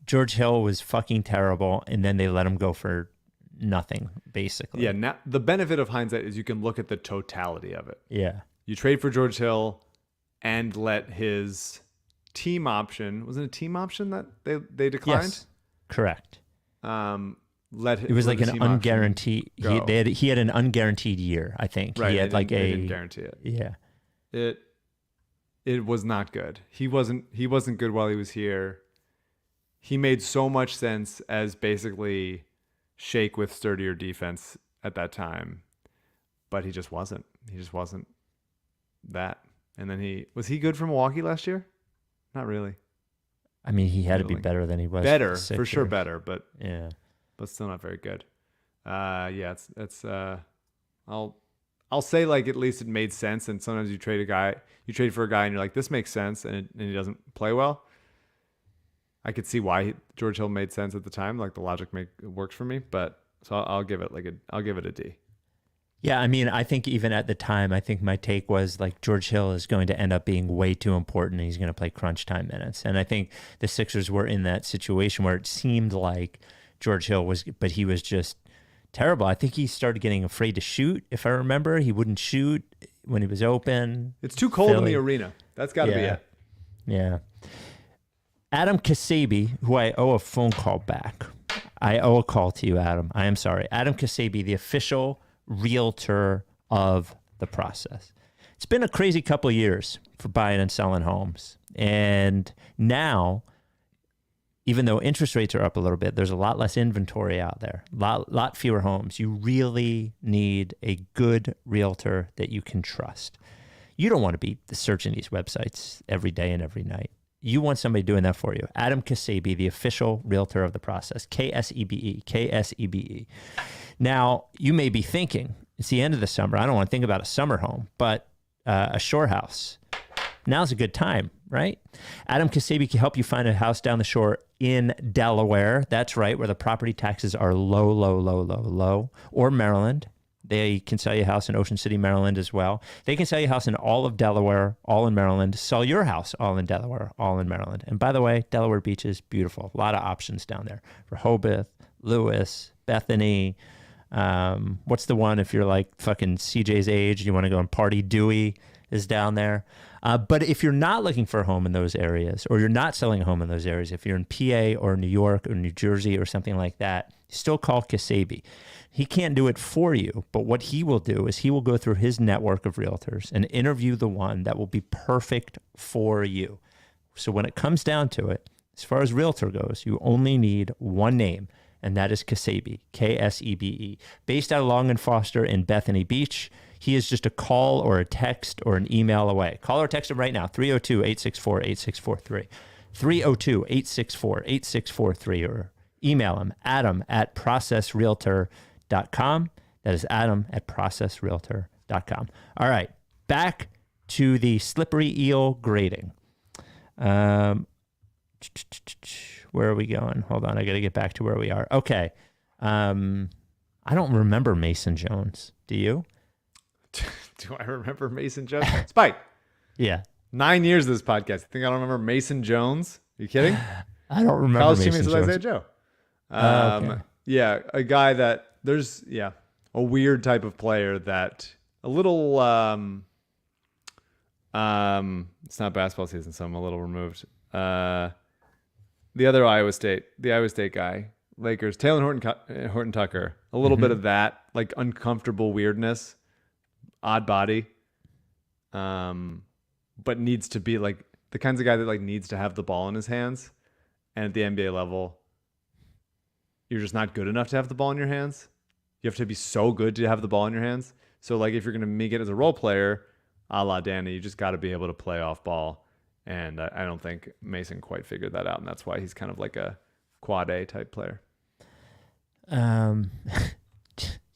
George Hill was fucking terrible, and then they let him go for nothing, basically. Yeah, now the benefit of hindsight is you can look at the totality of it. Yeah. You trade for George Hill and let his team option, was it a team option that they declined? Yes, correct. It was like an unguaranteed. He had an unguaranteed year, I think. Right. He had they didn't guarantee it. Yeah. It was not good. He wasn't good while he was here. He made so much sense as basically Shake with sturdier defense at that time, but he just wasn't. He just wasn't that. And then was he good for Milwaukee last year? Not really. I mean, he had to be better than he was. Better, for sure, better, but yeah, but still not very good. It's I'll say like at least it made sense. And sometimes you trade for a guy, and you're like, this makes sense, and he doesn't play well. I could see why George Hill made sense at the time. Like the logic works for me, but so I'll give it a D. Yeah, I mean, I think even at the time, I think my take was like George Hill is going to end up being way too important, and he's going to play crunch time minutes. And I think the Sixers were in that situation where it seemed like George Hill but he was just terrible. I think he started getting afraid to shoot. If I remember, he wouldn't shoot when he was open. It's too cold in the arena. That's got to be it. Yeah. Adam Ksebe, who I owe a phone call back. I owe a call to you, Adam. I am sorry. Adam Ksebe, the official realtor of the process. It's been a crazy couple of years for buying and selling homes. And now, even though interest rates are up a little bit, there's a lot less inventory out there, lot fewer homes. You really need a good realtor that you can trust. You don't want to be searching these websites every day and every night. You want somebody doing that for you. Adam Ksebe, the official realtor of the process. Ksebe. Ksebe. Now, you may be thinking, it's the end of the summer. I don't want to think about a summer home, but a shore house. Now's a good time, right? Adam Ksebe can help you find a house down the shore in Delaware. That's right, where the property taxes are low. Or Maryland. They can sell you a house in Ocean City, Maryland as well. They can sell you a house in all of Delaware, all in Maryland. Sell your house all in Delaware, all in Maryland. And by the way, Delaware Beach is beautiful. A lot of options down there. Rehoboth, Lewis, Bethany. What's the one if you're like fucking CJ's age, you want to go and party? Dewey is down there. But if you're not looking for a home in those areas, or you're not selling a home in those areas, if you're in PA or New York or New Jersey or something like that, still call Ksebe. He can't do it for you, but what he will do is he will go through his network of realtors and interview the one that will be perfect for you. So when it comes down to it, as far as realtor goes, you only need one name, and that is Ksebe, Ksebe. Based out of Long and Foster in Bethany Beach. He is just a call or a text or an email away. Call or text him right now, 302-864-8643. 302-864-8643, or email him, adam@processrealtor.com. That is adam@processrealtor.com. All right, back to the slippery eel grading. Where are we going? Hold on, I got to get back to where we are. Okay. I don't remember Mason Jones. Do you? Do I remember Mason Jones? Spike. Yeah. 9 years of this podcast. I think I don't remember Mason Jones. Are you kidding? I don't remember College Mason teammates with Jones. Isaiah Joe. Okay. Yeah, a guy that there's a weird type of player that a little it's not basketball season, so I'm a little removed. The Iowa State guy, Lakers, Taylor Horton Tucker, a little bit of that, like uncomfortable weirdness, odd body, but needs to be like the kinds of guy that like needs to have the ball in his hands, and at the NBA level, you're just not good enough to have the ball in your hands. You have to be so good to have the ball in your hands. So like if you're going to make it as a role player, a la Danny, you just got to be able to play off ball. And I don't think Mason quite figured that out. And that's why he's kind of like a quad A type player. Do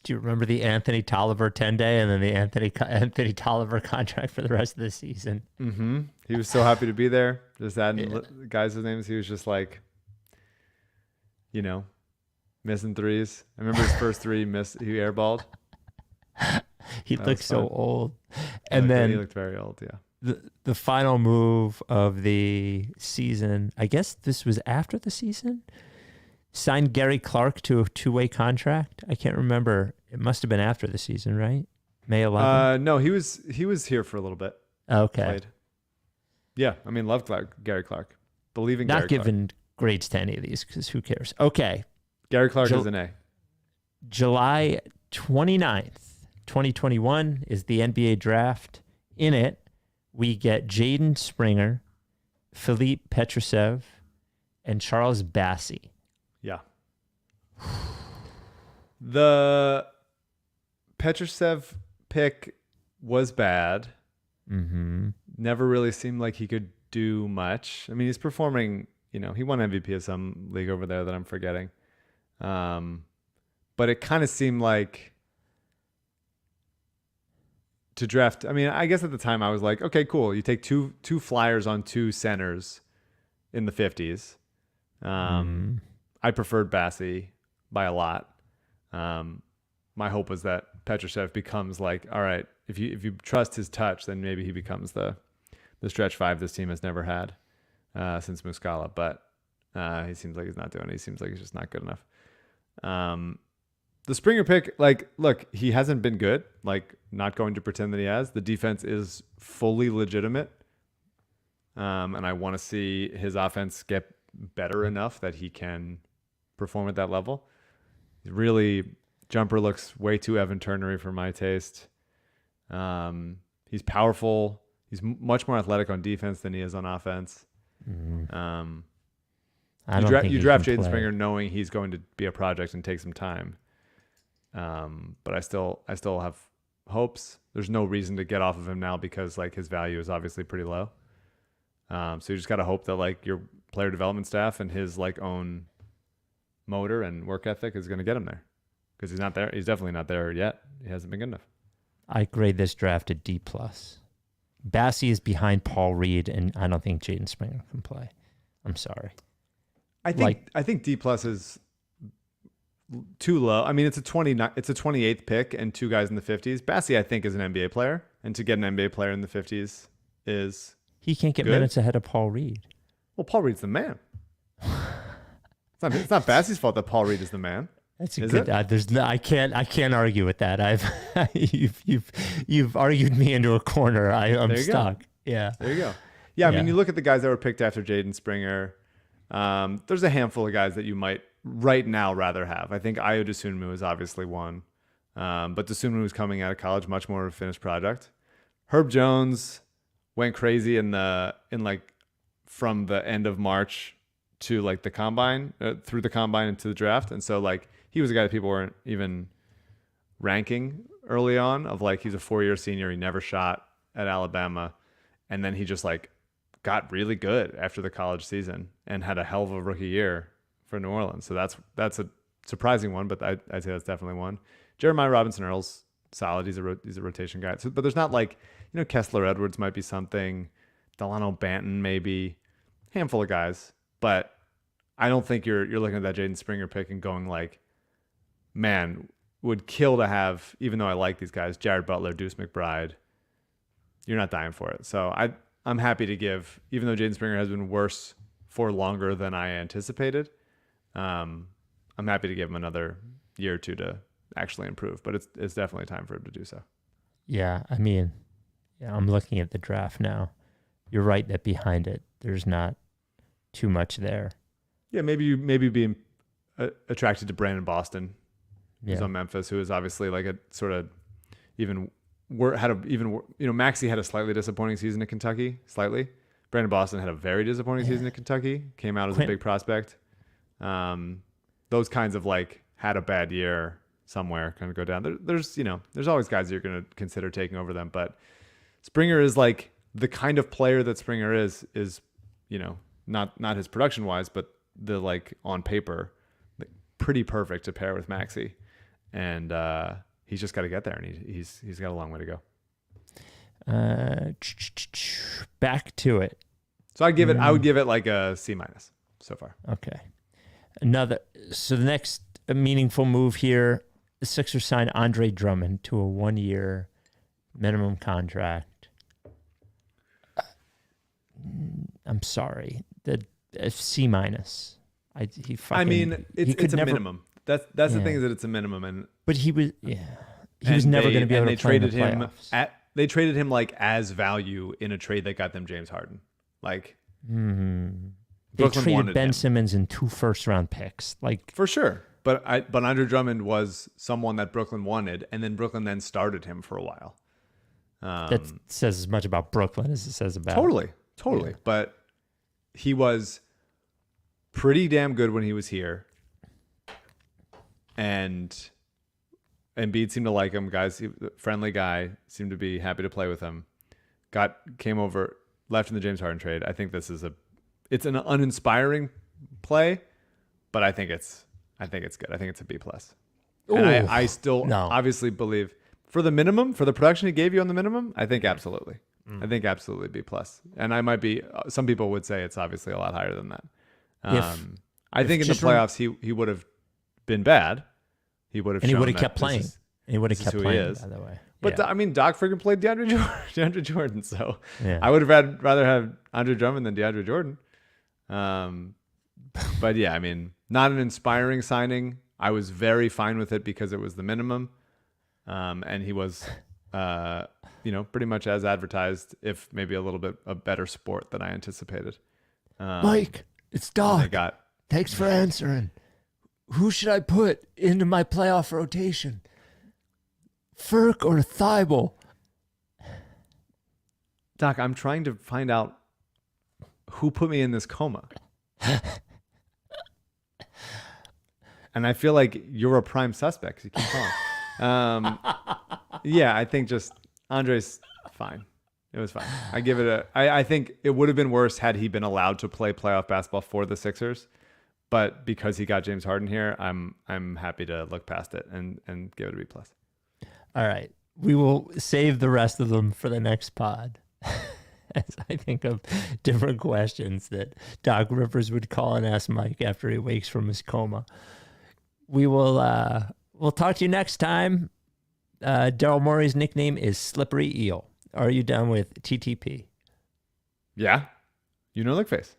you remember the Anthony Tolliver 10-day and then the Anthony Tolliver contract for the rest of the season? Mm-hmm. He was so happy to be there. Just adding guys' names. He was just like, missing threes. I remember his first three he airballed. He looked so old. He looked very old, yeah. The final move of the season, I guess this was after the season, signed Gary Clark to a 2-way contract. I can't remember. It must have been after the season, right? May 11th? No, he was here for a little bit. Okay. Played. Yeah, I mean, love Gary Clark. Believe in Gary Not giving grades to any of these because who cares? Okay. Gary Clark is an A. July 29th, 2021 is the NBA draft. In it, we get Jaden Springer, Philippe Petrusev, and Charles Bassey. Yeah. The Petrusev pick was bad. Mm-hmm. Never really seemed like he could do much. I mean, he's performing, he won MVP of some league over there that I'm forgetting. But it kind of seemed like to draft. I mean, I guess at the time I was like, okay, cool. You take two flyers on two centers in the 50s. I preferred Bassey by a lot. My hope was that Petrusev becomes like, all right, if you trust his touch, then maybe he becomes the stretch five this team has never had since Muscala. But he seems like he's not doing it. He seems like he's just not good enough. The Springer pick, like, look, he hasn't been good. Like, not going to pretend that he has. The defense is fully legitimate. And I want to see his offense get better enough that he can perform at that level. Really, jumper looks way too Evan Turner-y for my taste. He's powerful. He's much more athletic on defense than he is on offense. Mm-hmm. You draft Jaden Springer knowing he's going to be a project and take some time. But I still have hopes. There's no reason to get off of him now because like his value is obviously pretty low. So you just got to hope that like your player development staff and his like own motor and work ethic is going to get him there, because he's not there. He's definitely not there yet. He hasn't been good enough. I grade this draft a D+. Bassey is behind Paul Reed, and I don't think Jaden Springer can play. I'm sorry. I think D+ is too low. I mean, it's a 28th pick and two guys in the 50s. Bassey, I think, is an NBA player, and to get an NBA player in the 50s is he can't get good. Minutes ahead of Paul Reed. Well, Paul Reed's the man. It's not Bassey's fault that Paul Reed is the man. That's a Is good. it? There's no, I can't argue with that. You've argued me into a corner. I'm There you go. stuck. Yeah. There you go. Yeah, I mean, Yeah. you look at the guys that were picked after Jaden Springer. There's a handful of guys that you might right now rather have. I think Ayo Dosunmu is obviously one, but Dosunmu was coming out of college, much more of a finished product. Herb Jones went crazy from the end of March to like the combine, through the combine into the draft, and so like he was a guy that people weren't even ranking early on. Of like he's a 4-year senior, he never shot at Alabama, and then he just like got really good after the college season and had a hell of a rookie year for New Orleans. So that's a surprising one, but I'd say that's definitely one. Jeremiah Robinson Earl's solid. He's a rotation guy. So, but there's not like, Kessler Edwards might be something, Delano Banton maybe, handful of guys. But I don't think you're looking at that Jaden Springer pick and going like, man, would kill to have, even though I like these guys, Jared Butler, Deuce McBride. You're not dying for it. So I'm happy to give, even though Jaden Springer has been worse for longer than I anticipated, I'm happy to give him another year or two to actually improve. But it's definitely time for him to do so. Yeah. I mean, I'm looking at the draft now. You're right that behind it, there's not too much there. Yeah, maybe being attracted to Brandon Boston, who's Yeah. on Memphis, who is obviously like a sort of Maxey had a slightly disappointing season at Kentucky, slightly. Brandon Boston had a very disappointing season at Kentucky, came out as a big prospect. Those kinds of like had a bad year somewhere kind of go down. There's always guys that you're going to consider taking over them, but Springer is like the kind of player that Springer is not his production wise, but the like on paper, pretty perfect to pair with Maxey, and he's just got to get there, and he's got a long way to go. Back to it. So I would give it like a C- so far. Okay. So the next meaningful move here, the Sixers signed Andre Drummond to a 1-year minimum contract. I'm sorry, the C-. It's a minimum. That's the thing, is that it's a minimum, and but he was never going to be able to play in the playoffs. They traded him like as value in a trade that got them James Harden. Like They traded Ben Simmons and 2 first-round picks, like for sure. But Andre Drummond was someone that Brooklyn wanted, and then Brooklyn then started him for a while. That says as much about Brooklyn as it says about Totally. Yeah. But he was pretty damn good when he was here, and Embiid seemed to like him. Friendly guy, seemed to be happy to play with him. Came over, left in the James Harden trade. I think it's an uninspiring play, but I think it's good. I think it's a B+. And I still obviously believe for the minimum, for the production he gave you on the minimum, I think absolutely. I think absolutely B+. And I might be, some people would say it's obviously a lot higher than that. I think in the playoffs he would have been bad. He would have kept playing. He would have kept playing, by the way. But Yeah. Doc freaking played DeAndre Jordan, so Yeah. I would have rather have Andre Drummond than DeAndre Jordan. But yeah, not an inspiring signing. I was very fine with it because it was the minimum, and he was, pretty much as advertised, if maybe a little bit a better sport than I anticipated. Mike, it's Doc. Thanks for answering. Who should I put into my playoff rotation? Furk or Thibault? Doc, I'm trying to find out who put me in this coma. And I feel like you're a prime suspect. You keep calling. Yeah, I think just Andre's fine. It was fine. I give it I think it would have been worse had he been allowed to play playoff basketball for the Sixers. But because he got James Harden here, I'm happy to look past it and give it a B+. All right. We will save the rest of them for the next pod. As I think of different questions that Doc Rivers would call and ask Mike after he wakes from his coma. We will we'll talk to you next time. Daryl Morey's nickname is Slippery Eel. Are you done with TTP? Yeah. Lick face.